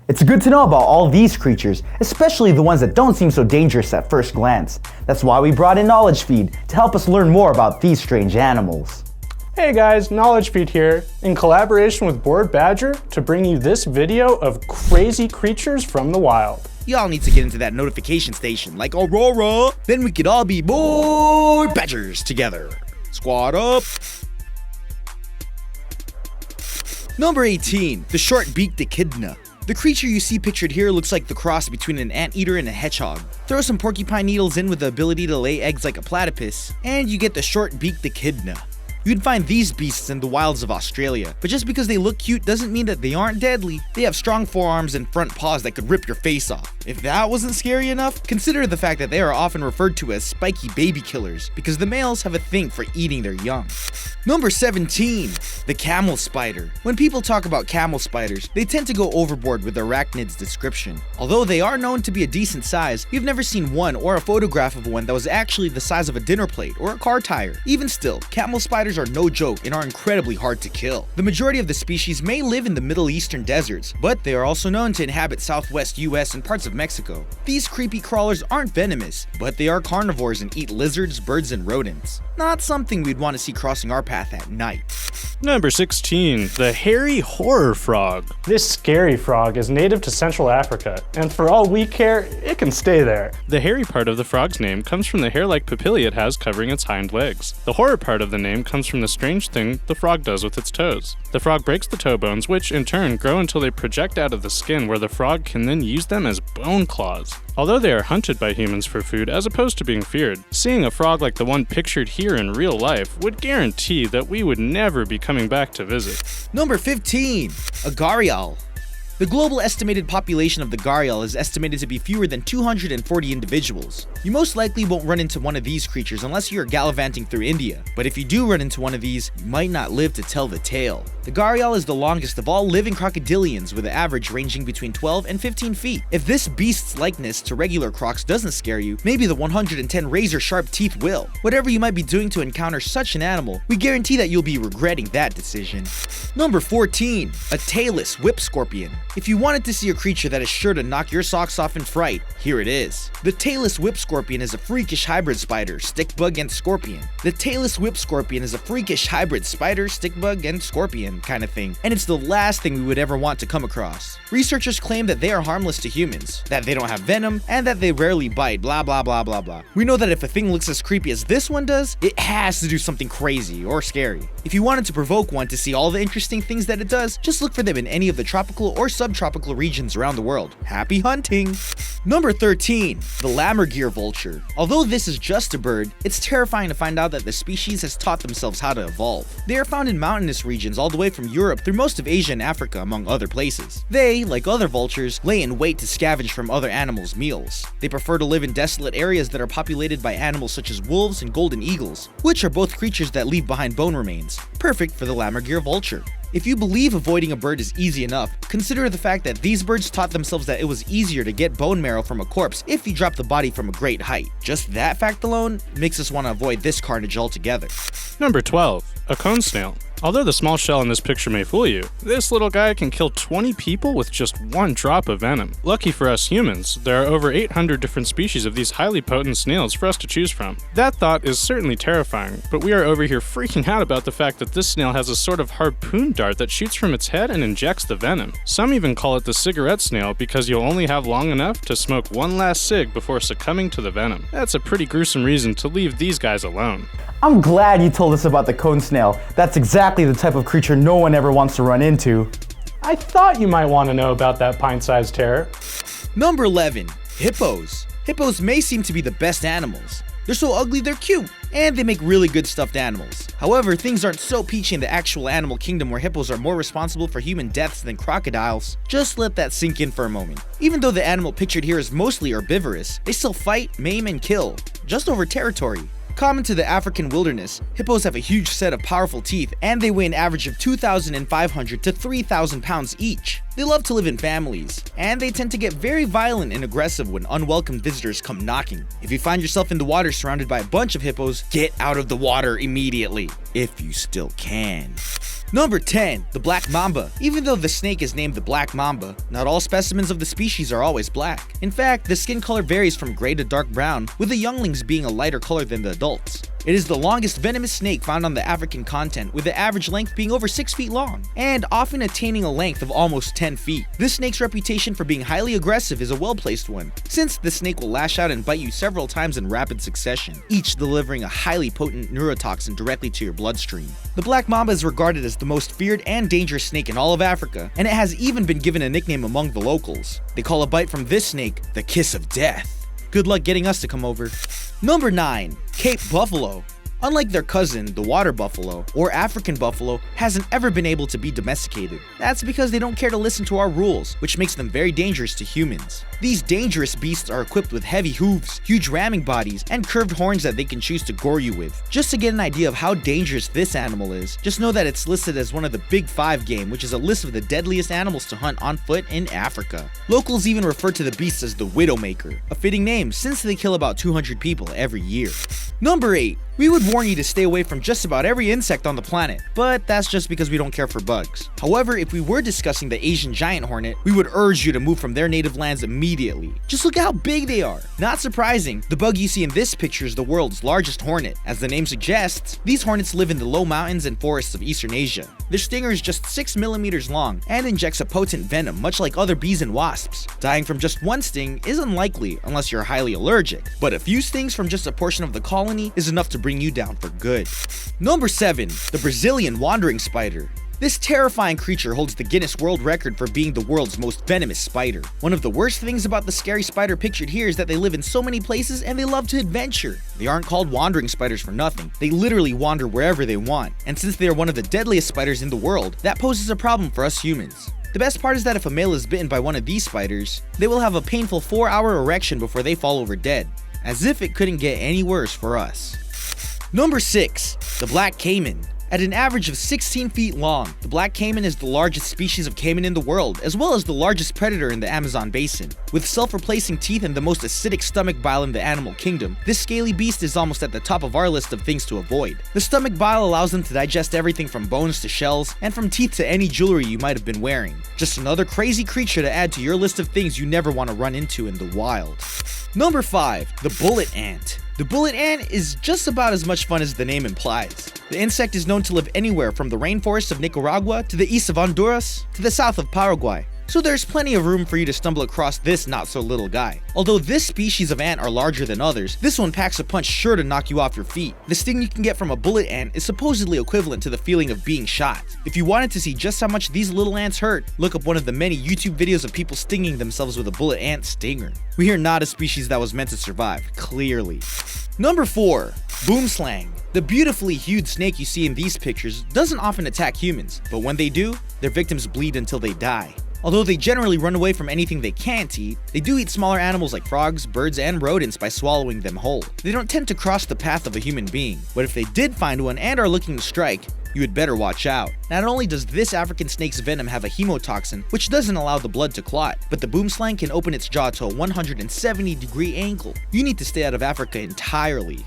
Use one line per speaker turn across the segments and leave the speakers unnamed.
It's good to know about all these creatures, especially the ones that don't seem so dangerous at first glance. That's why we brought in Knowledge Feed to help us learn more about these strange animals.
Hey guys, Knowledge Feed here, in collaboration with Bored Badger to bring you this video of crazy creatures from the wild.
Y'all need to get into that notification station like Aurora, then we could all be Bored Badgers together. Squad up! Number 18, the short-beaked echidna. The creature you see pictured here looks like the cross between an anteater and a hedgehog. Throw some porcupine needles in with the ability to lay eggs like a platypus, and you get the short-beaked echidna. You'd find these beasts in the wilds of Australia, but just because they look cute doesn't mean that they aren't deadly. They have strong forearms and front paws that could rip your face off. If that wasn't scary enough, consider the fact that they are often referred to as spiky baby killers, because the males have a thing for eating their young. Number 17, the camel spider. When people talk about camel spiders, they tend to go overboard with the arachnid's description. Although they are known to be a decent size, you've never seen one or a photograph of one that was actually the size of a dinner plate or a car tire. Even still, camel spiders are no joke and are incredibly hard to kill. The majority of the species may live in the Middle Eastern deserts, but they are also known to inhabit southwest US and parts of Mexico. These creepy crawlers aren't venomous, but they are carnivores and eat lizards, birds, and rodents. Not something we'd want to see crossing our path at night.
Number 16, the hairy horror frog. This scary frog is native to Central Africa, and for all we care, it can stay there. The hairy part of the frog's name comes from the hair-like papillae it has covering its hind legs. The horror part of the name comes from the strange thing the frog does with its toes. The frog breaks the toe bones, which in turn grow until they project out of the skin, where the frog can then use them as bone claws. Although they are hunted by humans for food as opposed to being feared, seeing a frog like the one pictured here in real life would guarantee that we would never be coming back to visit.
Number 15, a gharial. The global estimated population of the gharial is estimated to be fewer than 240 individuals. You most likely won't run into one of these creatures unless you are gallivanting through India, but if you do run into one of these, you might not live to tell the tale. The gharial is the longest of all living crocodilians, with an average ranging between 12 and 15 feet. If this beast's likeness to regular crocs doesn't scare you, maybe the 110 razor-sharp teeth will. Whatever you might be doing to encounter such an animal, we guarantee that you'll be regretting that decision. Number 14, a tailless whip scorpion. If you wanted to see a creature that is sure to knock your socks off in fright, here it is. The tailless whip scorpion is a freakish hybrid spider, stickbug, and scorpion. The tailless whip scorpion is a freakish hybrid spider, stickbug, and scorpion kind of thing, and it's the last thing we would ever want to come across. Researchers claim that they are harmless to humans, that they don't have venom, and that they rarely bite, blah blah blah blah blah. We know that if a thing looks as creepy as this one does, it has to do something crazy or scary. If you wanted to provoke one to see all the interesting things that it does, just look for them in any of the tropical or subtropical regions around the world. Happy hunting! Number 13, the Gear Vulture. Although this is just a bird, it's terrifying to find out that the species has taught themselves how to evolve. They are found in mountainous regions all the way from Europe through most of Asia and Africa, among other places. They, like other vultures, lay in wait to scavenge from other animals' meals. They prefer to live in desolate areas that are populated by animals such as wolves and golden eagles, which are both creatures that leave behind bone remains, perfect for the Gear Vulture. If you believe avoiding a bird is easy enough, consider the fact that these birds taught themselves that it was easier to get bone marrow from a corpse if you drop the body from a great height. Just that fact alone makes us want to avoid this carnage altogether.
Number 12, a cone snail. Although the small shell in this picture may fool you, this little guy can kill 20 people with just one drop of venom. Lucky for us humans, there are over 800 different species of these highly potent snails for us to choose from. That thought is certainly terrifying, but we are over here freaking out about the fact that this snail has a sort of harpoon dart that shoots from its head and injects the venom. Some even call it the cigarette snail because you'll only have long enough to smoke one last cig before succumbing to the venom. That's a pretty gruesome reason to leave these guys alone.
I'm glad you told us about the cone snail. That's exactly the type of creature no one ever wants to run into.
I thought you might want to know about that pint-sized terror.
Number 11, hippos. Hippos may seem to be the best animals. They're so ugly they're cute, and they make really good stuffed animals. However, things aren't so peachy in the actual animal kingdom where hippos are more responsible for human deaths than crocodiles. Just let that sink in for a moment. Even though the animal pictured here is mostly herbivorous, they still fight, maim, and kill, just over territory. Common to the African wilderness, hippos have a huge set of powerful teeth, and they weigh an average of 2,500 to 3,000 pounds each. They love to live in families, and they tend to get very violent and aggressive when unwelcome visitors come knocking. If you find yourself in the water surrounded by a bunch of hippos, get out of the water immediately, if you still can. Number 10. The Black Mamba. Even though the snake is named the Black Mamba, not all specimens of the species are always black. In fact, the skin color varies from gray to dark brown, with the younglings being a lighter color than the adults. It is the longest venomous snake found on the African continent, with the average length being over 6 feet long, and often attaining a length of almost 10 feet. This snake's reputation for being highly aggressive is a well-placed one, since the snake will lash out and bite you several times in rapid succession, each delivering a highly potent neurotoxin directly to your bloodstream. The Black Mamba is regarded as the most feared and dangerous snake in all of Africa, and it has even been given a nickname among the locals. They call a bite from this snake the kiss of death. Good luck getting us to come over. Number 9. Cape Buffalo. Unlike their cousin, the water buffalo, or African buffalo, hasn't ever been able to be domesticated. That's because they don't care to listen to our rules, which makes them very dangerous to humans. These dangerous beasts are equipped with heavy hooves, huge ramming bodies, and curved horns that they can choose to gore you with. Just to get an idea of how dangerous this animal is, just know that it's listed as one of the Big Five game, which is a list of the deadliest animals to hunt on foot in Africa. Locals even refer to the beast as the Widowmaker, a fitting name since they kill about 200 people every year. Number 8. We would warn you to stay away from just about every insect on the planet, but that's just because we don't care for bugs. However, if we were discussing the Asian giant hornet, we would urge you to move from their native lands immediately. Just look at how big they are. Not surprising, the bug you see in this picture is the world's largest hornet. As the name suggests, these hornets live in the low mountains and forests of Eastern Asia. Their stinger is just 6 millimeters long and injects a potent venom, much like other bees and wasps. Dying from just one sting is unlikely unless you're highly allergic, but a few stings from just a portion of the colony is enough to bring you down for good. Number 7. The Brazilian wandering spider. This terrifying creature holds the Guinness World Record for being the world's most venomous spider. One of the worst things about the scary spider pictured here is that they live in so many places and they love to adventure. They aren't called wandering spiders for nothing. They literally wander wherever they want. And since they are one of the deadliest spiders in the world, that poses a problem for us humans. The best part is that if a male is bitten by one of these spiders, they will have a painful 4-hour erection before they fall over dead. As if it couldn't get any worse for us. Number 6. The Black Caiman. At an average of 16 feet long, the black caiman is the largest species of caiman in the world, as well as the largest predator in the Amazon basin. With self-replacing teeth and the most acidic stomach bile in the animal kingdom, this scaly beast is almost at the top of our list of things to avoid. The stomach bile allows them to digest everything from bones to shells, and from teeth to any jewelry you might have been wearing. Just another crazy creature to add to your list of things you never want to run into in the wild. Number 5. The bullet ant. The bullet ant is just about as much fun as the name implies. The insect is known to live anywhere from the rainforests of Nicaragua to the east of Honduras to the south of Paraguay. So there's plenty of room for you to stumble across this not-so-little guy. Although this species of ant are larger than others, this one packs a punch sure to knock you off your feet. The sting you can get from a bullet ant is supposedly equivalent to the feeling of being shot. If you wanted to see just how much these little ants hurt, look up one of the many YouTube videos of people stinging themselves with a bullet ant stinger. We are not a species that was meant to survive, clearly. Number 4. Boomslang. The beautifully hued snake you see in these pictures doesn't often attack humans, but when they do, their victims bleed until they die. Although they generally run away from anything they can't eat, they do eat smaller animals like frogs, birds, and rodents by swallowing them whole. They don't tend to cross the path of a human being, but if they did find one and are looking to strike, you had better watch out. Not only does this African snake's venom have a hemotoxin, which doesn't allow the blood to clot, but the boomslang can open its jaw to a 170-degree angle. You need to stay out of Africa entirely.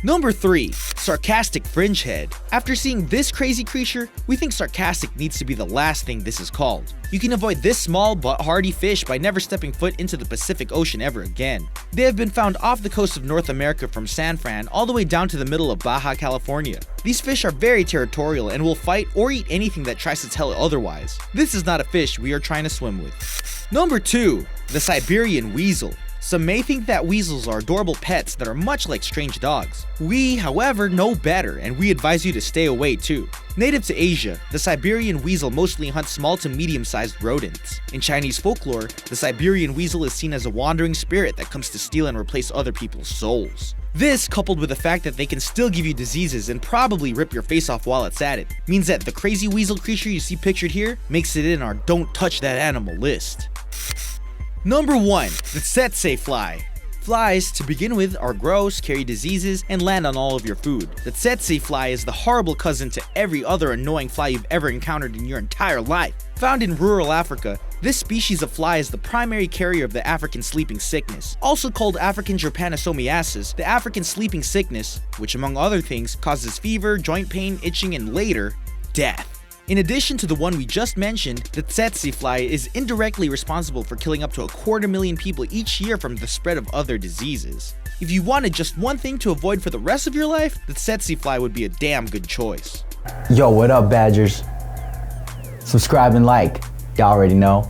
Number 3. Sarcastic Fringehead. After seeing this crazy creature, we think Sarcastic needs to be the last thing this is called. You can avoid this small but hardy fish by never stepping foot into the Pacific Ocean ever again. They have been found off the coast of North America from San Fran all the way down to the middle of Baja California. These fish are very territorial and will fight or eat anything that tries to tell it otherwise. This is not a fish we are trying to swim with. Number 2. The Siberian Weasel. Some may think that weasels are adorable pets that are much like strange dogs. We, however, know better, and we advise you to stay away too. Native to Asia, the Siberian weasel mostly hunts small to medium-sized rodents. In Chinese folklore, the Siberian weasel is seen as a wandering spirit that comes to steal and replace other people's souls. This, coupled with the fact that they can still give you diseases and probably rip your face off while it's at it, means that the crazy weasel creature you see pictured here makes it in our don't touch that animal list. Number 1. The Setsa fly. Flies, to begin with, are gross, carry diseases, and land on all of your food. The tsetse fly is the horrible cousin to every other annoying fly you've ever encountered in your entire life. Found in rural Africa, this species of fly is the primary carrier of the African sleeping sickness. Also called African trypanosomiasis, the African sleeping sickness, which among other things causes fever, joint pain, itching, and later, death. In addition to the one we just mentioned, the tsetse fly is indirectly responsible for killing up to 250,000 people each year from the spread of other diseases. If you wanted just one thing to avoid for the rest of your life, the tsetse fly would be a damn good choice.
Yo, what up, Badgers? Subscribe and like, y'all already know.